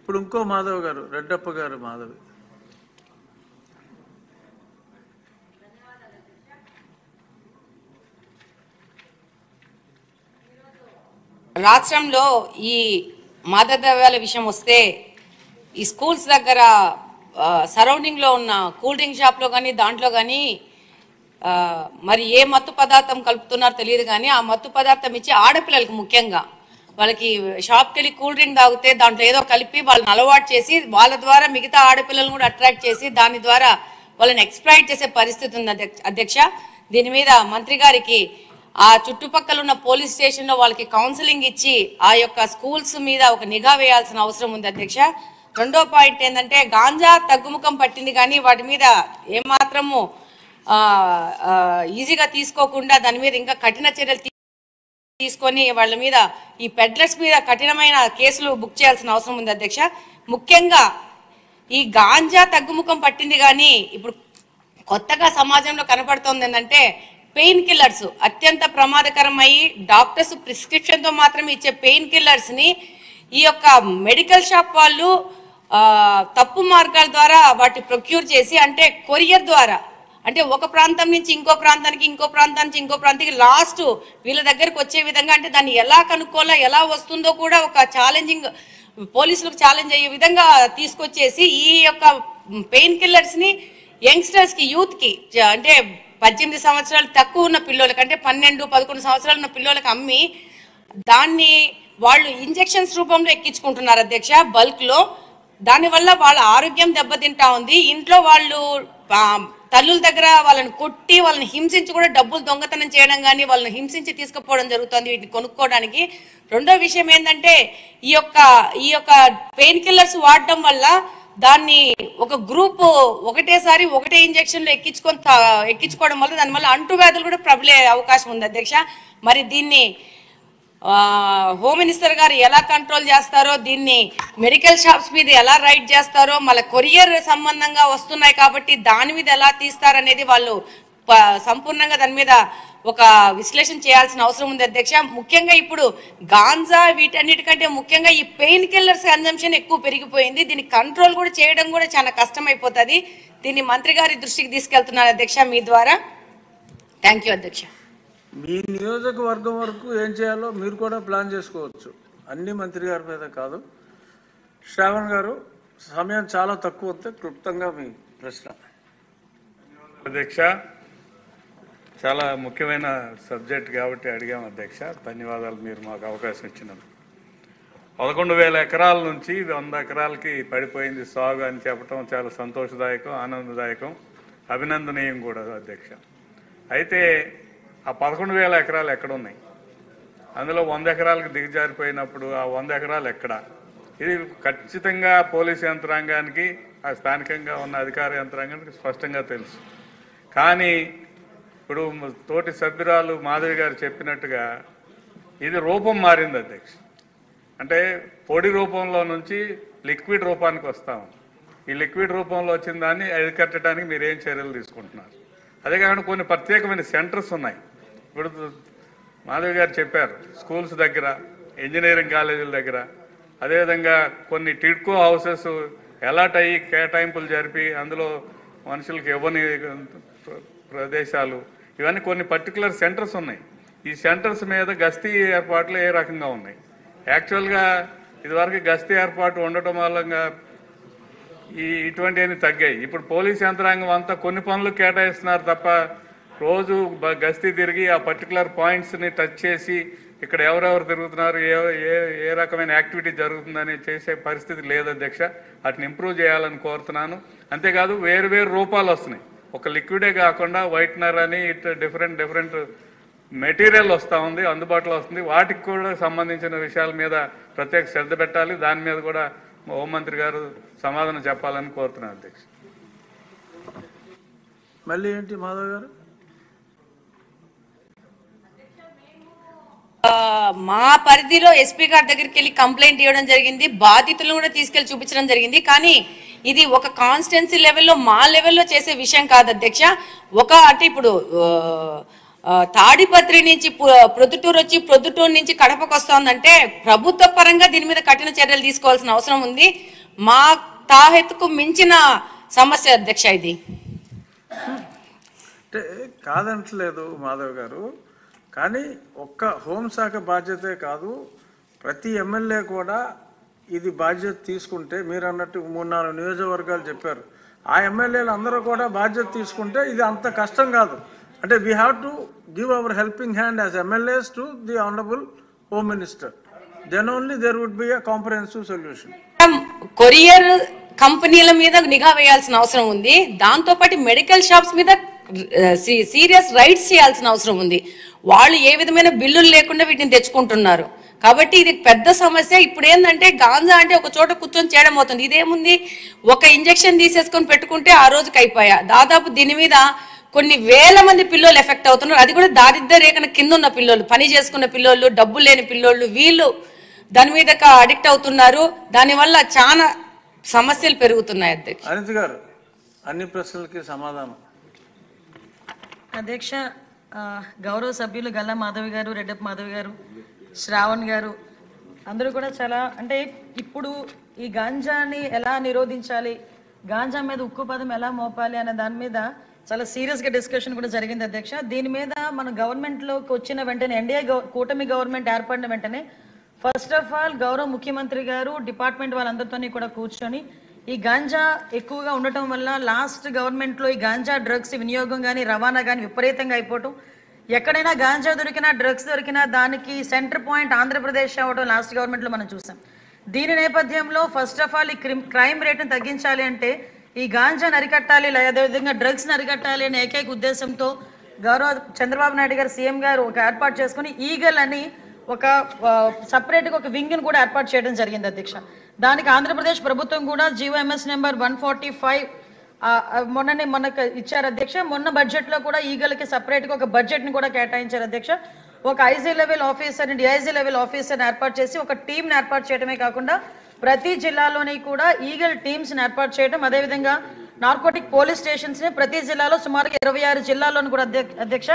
ఇప్పుడు ఇంకో మాధవ్ గారు, రెడ్డప్ప గారు మాధవి. రాష్ట్రంలో ఈ మాదక ద్రవ్యాల విషయం వస్తే ఈ స్కూల్స్ దగ్గర సరౌండింగ్లో ఉన్న కూల్ డ్రింక్ షాప్లో కానీ దాంట్లో కానీ మరి ఏ మత్తు పదార్థం కలుపుతున్నారో తెలియదు కానీ ఆ మత్తు పదార్థం ఇచ్చి ఆడపిల్లలకు ముఖ్యంగా వాళ్ళకి షాప్కి వెళ్ళి కూల్ డ్రింక్ తాగితే దాంట్లో ఏదో కలిపి వాళ్ళని అలవాటు చేసి వాళ్ళ ద్వారా మిగతా ఆడపిల్లలను కూడా అట్రాక్ట్ చేసి దాని ద్వారా వాళ్ళని ఎక్స్‌ప్లాయిట్ చేసే పరిస్థితి ఉంది అధ్యక్ష. దీని మీద మంత్రి గారికి ఆ చుట్టుపక్కల ఉన్న పోలీస్ స్టేషన్లో వాళ్ళకి కౌన్సిలింగ్ ఇచ్చి ఆ యొక్క స్కూల్స్ మీద ఒక నిఘా వేయాల్సిన అవసరం ఉంది అధ్యక్ష. రెండో పాయింట్ ఏంటంటే గాంజా తగ్గుముఖం పట్టింది కానీ వాటి మీద ఏమాత్రము ఈజీగా తీసుకోకుండా దాని మీద ఇంకా కఠిన చర్యలు తీసుకొని వాళ్ళ మీద ఈ పెడ్లర్స్ మీద కఠినమైన కేసులు బుక్ చేయాల్సిన అవసరం ఉంది అధ్యక్ష. ముఖ్యంగా ఈ గాంజా తగ్గుముఖం పట్టింది కానీ ఇప్పుడు కొత్తగా సమాజంలో కనపడుతోంది ఏంటంటే పెయిన్ కిల్లర్స్ అత్యంత ప్రమాదకరమయ్యి డాక్టర్స్ ప్రిస్క్రిప్షన్తో మాత్రమే ఇచ్చే పెయిన్ కిల్లర్స్ని ఈ యొక్క మెడికల్ షాప్ వాళ్ళు తప్పు మార్గాల ద్వారా వాటి ప్రొక్యూర్ చేసి అంటే కొరియర్ ద్వారా అంటే ఒక ప్రాంతం నుంచి ఇంకో ప్రాంతానికి ఇంకో ప్రాంతం నుంచి ఇంకో ప్రాంతానికి లాస్ట్ వీళ్ళ దగ్గరకు వచ్చే విధంగా అంటే దాన్ని ఎలా కనుక్కోవాలో ఎలా వస్తుందో కూడా ఒక ఛాలెంజింగ్ పోలీసులకు ఛాలెంజ్ అయ్యే విధంగా తీసుకొచ్చేసి ఈ యొక్క పెయిన్ కిల్లర్స్ని యంగ్స్టర్స్కి యూత్కి అంటే 18 సంవత్సరాలు తక్కువ ఉన్న పిల్లలకి అంటే 12-11 సంవత్సరాలు ఉన్న పిల్లలకి అమ్మి దాన్ని వాళ్ళు ఇంజెక్షన్స్ రూపంలో ఎక్కించుకుంటున్నారు అధ్యక్ష బల్క్లో. దానివల్ల వాళ్ళ ఆరోగ్యం దెబ్బతింటా ఉంది. ఇంట్లో వాళ్ళు తల్లుల దగ్గర వాళ్ళని కొట్టి వాళ్ళని హింసించి కూడా డబ్బులు దొంగతనం చేయడం కానీ వాళ్ళని హింసించి తీసుకుపోవడం జరుగుతుంది వీటిని కొనుక్కోవడానికి. రెండో విషయం ఏంటంటే ఈ యొక్క పెయిన్ కిల్లర్స్ వాడడం వల్ల దాన్ని ఒక గ్రూప్ ఒకటేసారి ఒకటే ఇంజెక్షన్లు ఎక్కించుకోవడం వల్ల దానివల్ల అంటువ్యాధులు కూడా ప్రబలే అవకాశం ఉంది అధ్యక్ష. మరి దీన్ని హోమ్ మినిస్టర్ గారు ఎలా కంట్రోల్ చేస్తారో దీన్ని మెడికల్ షాప్స్ మీద ఎలా రైడ్ చేస్తారో మళ్ళీ కొరియర్ సంబంధంగా వస్తున్నాయి కాబట్టి దాని మీద ఎలా తీస్తారనేది వాళ్ళు సంపూర్ణంగా దాని మీద ఒక విశ్లేషణ చేయాల్సిన అవసరం ఉంది అధ్యక్ష. ముఖ్యంగా ఇప్పుడు గాంజా వీటన్నిటికంటే ముఖ్యంగా ఈ పెయిన్ కిల్లర్స్ కన్జంప్షన్ ఎక్కువ పెరిగిపోయింది. దీన్ని కంట్రోల్ కూడా చేయడం కూడా చాలా కష్టమైపోతుంది. దీన్ని మంత్రి గారి దృష్టికి తీసుకెళ్తున్నారు అధ్యక్ష మీ ద్వారా. థ్యాంక్ యూ అధ్యక్ష. మీ నియోజకవర్గం వరకు ఏం చేయాలో మీరు కూడా ప్లాన్ చేసుకోవచ్చు, అన్ని మంత్రి గారి మీద కాదు. శ్రావణ్ గారు సమయం చాలా తక్కువ వస్తే క్లుప్తంగా మీ ప్రశ్న. అధ్యక్ష, చాలా ముఖ్యమైన సబ్జెక్ట్ కాబట్టి అడిగాం అధ్యక్ష. ధన్యవాదాలు మీరు మాకు అవకాశం ఇచ్చినందుకు. 11,000 ఎకరాల నుంచి 100 ఎకరాలకి పడిపోయింది సాగు అని చెప్పడం చాలా సంతోషదాయకం, ఆనందదాయకం, అభినందనీయం కూడా అధ్యక్ష. అయితే ఆ 11,000 ఎకరాలు ఎక్కడున్నాయి? అందులో 100 ఎకరాలకు దిగజారిపోయినప్పుడు ఆ 100 ఎకరాలు ఎక్కడ? ఇది ఖచ్చితంగా పోలీసు యంత్రాంగానికి ఆ స్థానికంగా ఉన్న అధికార యంత్రాంగానికి స్పష్టంగా తెలుసు. కానీ ఇప్పుడు తోటి సభ్యురాలు మాధవి గారు చెప్పినట్టుగా ఇది రూపం మారింది అధ్యక్ష. అంటే పొడి రూపంలో నుంచి లిక్విడ్ రూపానికి వస్తాము. ఈ లిక్విడ్ రూపంలో వచ్చిన దాన్ని అరికట్టడానికి మీరు ఏం చర్యలు తీసుకుంటున్నారు? అదే కాకుండా కొన్ని ప్రత్యేకమైన సెంటర్స్ ఉన్నాయి. ఇప్పుడు మాధవి గారు చెప్పారు స్కూల్స్ దగ్గర, ఇంజనీరింగ్ కాలేజీల దగ్గర, అదేవిధంగా కొన్ని టిడ్కో హౌసెస్ ఎలాట్ అయ్యి కేటాయింపులు జరిపి అందులో మనుషులకు ఇవ్వని ప్రదేశాలు, ఇవన్నీ కొన్ని పర్టికులర్ సెంటర్స్ ఉన్నాయి. ఈ సెంటర్స్ మీద గస్తీ ఏర్పాట్లు ఏ రకంగా ఉన్నాయి? యాక్చువల్గా ఇదివరకు గస్తీ ఏర్పాటు ఉండటం మూలంగా ఇటువంటివన్నీ తగ్గాయి. ఇప్పుడు పోలీస్ యంత్రాంగం అంతా కొన్ని పనులు కేటాయిస్తున్నారు తప్ప రోజు గస్తీ తిరిగి ఆ పర్టికులర్ పాయింట్స్ని టచ్ చేసి ఇక్కడ ఎవరెవరు తిరుగుతున్నారు, ఏ రకమైన యాక్టివిటీ జరుగుతుందని చేసే పరిస్థితి లేదు అధ్యక్ష. వాటిని ఇంప్రూవ్ చేయాలని కోరుతున్నాను. అంతేకాదు వేరు వేరు రూపాలు వస్తున్నాయి. ఒక లిక్విడే కాకుండా వైట్నర్ అని ఇట్లా డిఫరెంట్ మెటీరియల్ వస్తూ ఉంది, అందుబాటులో వస్తుంది. వాటికి కూడా సంబంధించిన విషయాల మీద ప్రత్యేక శ్రద్ధ పెట్టాలి. దాని మీద కూడా హోంమంత్రి గారు సమాధానం చెప్పాలని కోరుతున్నాను అధ్యక్ష. మళ్ళీ ఏంటి మాధవ్ గారు? మా పరిధిలో ఎస్పీ గారి దగ్గరికి వెళ్ళి కంప్లైంట్ ఇవ్వడం జరిగింది, బాధితులను కూడా తీసుకెళ్లి చూపించడం జరిగింది. కానీ ఇది ఒక కాన్స్టిట్యున్సీ లెవెల్లో మా లెవెల్లో చేసే విషయం కాదు అధ్యక్ష. అంటే ఇప్పుడు తాడిపత్రి నుంచి ప్రొద్దుటూరు వచ్చి ప్రొద్దుటూరు నుంచి కడపకు వస్తోందంటే ప్రభుత్వ పరంగా దీని మీద కఠిన చర్యలు తీసుకోవాల్సిన అవసరం ఉంది. మా తాహెత్తుకు మించిన సమస్య అధ్యక్ష ఇది. అంటే కాదంటలేదు మాధవ్ గారు, కానీ ఒక్క హోంశాఖ బాధ్యతే కాదు, ప్రతి ఎమ్మెల్యే కూడా ఇది బాధ్యత తీసుకుంటే, మీరు అన్నట్టు 3-4 నియోజకవర్గాలు చెప్పారు, ఆ ఎమ్మెల్యేలు అందరూ కూడా బాధ్యత తీసుకుంటే ఇది అంత కష్టం కాదు. అంటే we have to give our helping hand as MLAs to the honourable home minister. Then only there would be a comprehensive solution. Courier కంపెనీల మీద నిఘా వేయాల్సిన అవసరం ఉంది. దాంతోపాటు మెడికల్ షాప్స్ మీద సీరియస్ రైట్స్ చేయాల్సిన అవసరం ఉంది. వాళ్ళు ఏ విధమైన బిల్లులు లేకుండా వీటిని తెచ్చుకుంటున్నారు. కాబట్టి ఇది పెద్ద సమస్య. ఇప్పుడు ఏంటంటే గాంజా అంటే ఒక చోట కూర్చొని చేయడం అవుతుంది. ఇదేముంది, ఒక ఇంజెక్షన్ తీసేసుకొని పెట్టుకుంటే ఆ రోజుకి అయిపోయా. దాదాపు దీని మీద కొన్ని వేల మంది పిల్లలు ఎఫెక్ట్ అవుతున్నారు. అది కూడా దారిద్ర్య రేఖన కింద ఉన్న పిల్లలు, పని చేసుకున్న పిల్లలు, డబ్బులు లేని పిల్లోళ్ళు, వీళ్ళు దాని మీద అడిక్ట్ అవుతున్నారు. దానివల్ల చాలా సమస్యలు పెరుగుతున్నాయి. అధ్యక్ష అనిత్ గారు, అన్ని ప్రశ్నలకి సమాధానం. అధ్యక్ష, గౌరవ సభ్యులు గల్లా మాధవి గారు, రెడ్డప్ప మాధవి గారు, శ్రావణ్ గారు అందరూ కూడా చాలా, అంటే ఇప్పుడు ఈ గాంజాని ఎలా నిరోధించాలి, గాంజా మీద ఉక్కు పదం ఎలా మోపాలి అనే దాని మీద చాలా సీరియస్గా డిస్కషన్ కూడా జరిగింది అధ్యక్ష. దీని మీద మన గవర్నమెంట్లోకి వచ్చిన వెంటనే, ఎన్డీఏ కూటమి గవర్నమెంట్ ఏర్పడిన వెంటనే ఫస్ట్ ఆఫ్ ఆల్ గౌరవ ముఖ్యమంత్రి గారు డిపార్ట్మెంట్ వాళ్ళందరితో కూడా కూర్చొని ఈ గాంజా ఎక్కువగా ఉండటం వల్ల లాస్ట్ గవర్నమెంట్లో ఈ గాంజా డ్రగ్స్ వినియోగం కానీ రవాణా కానీ విపరీతంగా అయిపోవటం, ఎక్కడైనా గాంజా దొరికినా డ్రగ్స్ దొరికినా దానికి సెంటర్ పాయింట్ ఆంధ్రప్రదేశ్ అవ్వడం లాస్ట్ గవర్నమెంట్లో మనం చూసాం. దీని నేపథ్యంలో ఫస్ట్ ఆఫ్ ఆల్ ఈ క్రైమ్ రేట్ను తగ్గించాలి అంటే ఈ గాంజాను అరికట్టాలి, అదేవిధంగా డ్రగ్స్ని అరికట్టాలి అనే ఏకైక ఉద్దేశంతో గౌరవ చంద్రబాబు నాయుడు గారు సీఎం గారు ఒక ఏర్పాటు చేసుకుని ఈగల్ అని ఒక సపరేట్గా ఒక వింగ్ని కూడా ఏర్పాటు చేయడం జరిగింది అధ్యక్ష. దానికి ఆంధ్రప్రదేశ్ ప్రభుత్వం కూడా GOMS నెంబర్ 145 మొన్నకు ఇచ్చారు అధ్యక్ష. మొన్న బడ్జెట్లో కూడా ఈగలకి సపరేట్గా ఒక బడ్జెట్ని కూడా కేటాయించారు అధ్యక్ష. ఒక ఐజీ లెవెల్ ఆఫీసర్ని, డిఐజీ లెవెల్ ఆఫీసర్ని ఏర్పాటు చేసి ఒక టీంని ఏర్పాటు చేయడమే కాకుండా ప్రతి జిల్లాలోని కూడా ఈగల్ టీమ్స్ని ఏర్పాటు చేయడం, అదేవిధంగా నార్కోటిక్ పోలీస్ స్టేషన్స్ని ప్రతి జిల్లాలో సుమారుగా 26 జిల్లాల్లోని కూడా అధ్యక్ష